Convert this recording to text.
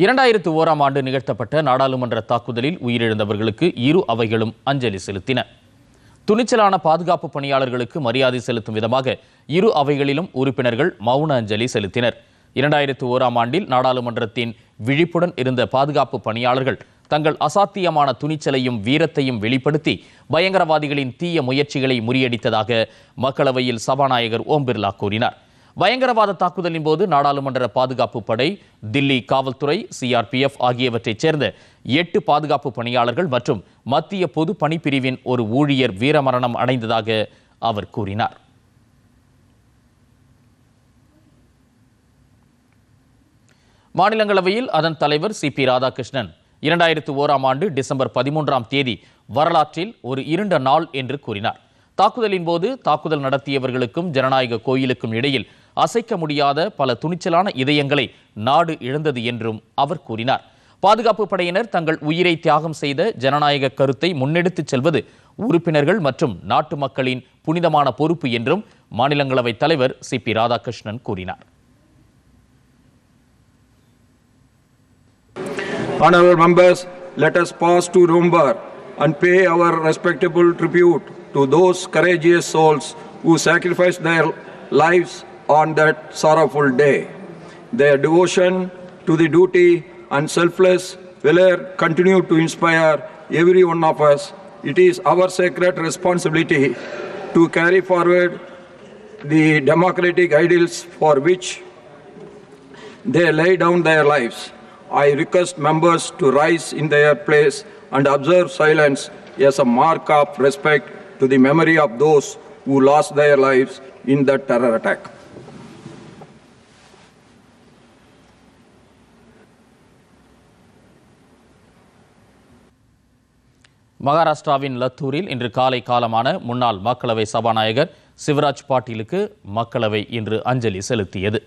2001ஆம் ஆண்டு நிகழ்த்தப்பட்ட நாடாளுமன்ற தாக்குதலில் உயிரிழந்தவர்களுக்கு இரு அவைகளும் அஞ்சலி செலுத்தின. துணிச்சலான பாதுகாப்பு பணியாளர்களுக்கு மரியாதை செலுத்தும் விதமாக இரு அவைகளிலும் உறுப்பினர்கள் மௌன அஞ்சலி செலுத்தினர். 2001ஆம் ஆண்டில் நாடாளுமன்றத்தின் விழிப்புடன் இருந்த பாதுகாப்பு பணியாளர்கள் தங்கள் அசாத்தியமான துணிச்சலையும் வீரத்தையும் வெளிப்படுத்தி பயங்கரவாதிகளின் தீய முயற்சிகளை முறியடித்ததாக மக்களவையில் சபாநாயகர் ஓம் பிர்லா கூறினார். பயங்கரவாத தாக்குதலின் போது நாடாளுமன்ற பாதுகாப்பு படை, தில்லி காவல்துறை, CRPF ஆகியவற்றைச் சேர்ந்த 8 பாதுகாப்பு பணியாளர்கள் மற்றும் மத்திய பொது பணிப்பிரிவின் ஒரு ஊழியர் வீரமரணம் அடைந்ததாக அவர் கூறினார். மாநிலங்களவையில் அதன் தலைவர் CP ராதாகிருஷ்ணன் 2001ஆம் ஆண்டு டிசம்பர் 13ஆம் தேதி வரலாற்றில் ஒரு இருண்ட நாள் என்று கூறினார். தாக்குதலின் போது தாக்குதல் நடத்தியவர்களுக்கும் ஜனநாயக கோயிலுக்கும் இடையில் அசைக்க முடியாத பல துணிச்சலான இதயங்களை நாடு இழந்தது என்றும் அவர் கூறினார். பாதுகாப்பு படையினர் தங்கள் உயிரை தியாகம் செய்த ஜனநாயக கருத்தை முன்னெடுத்துச் செல்வது உறுப்பினர்கள் மற்றும் நாட்டு மக்களின் புனிதமான பொறுப்பு என்றும் மாநிலங்களவை தலைவர் CP ராதாகிருஷ்ணன் கூறினார். Honorable members, let us pause to remember and pay our respectable tribute to those courageous souls who sacrificed their lives on that sorrowful day. Their devotion to the duty and selfless valor continue to inspire every one of us. It is our sacred responsibility to carry forward the democratic ideals for which they lay down their lives. I request members to rise in their place and observe silence as a mark of respect to the memory of those who lost their lives in that terror attack. மகாராஷ்டிராவின் லத்தூரில் இன்று காலை காலமான முன்னாள் மக்களவை சபாநாயகர் சிவராஜ் பாட்டீலுக்கு மக்களவை இன்று அஞ்சலி செலுத்தியது.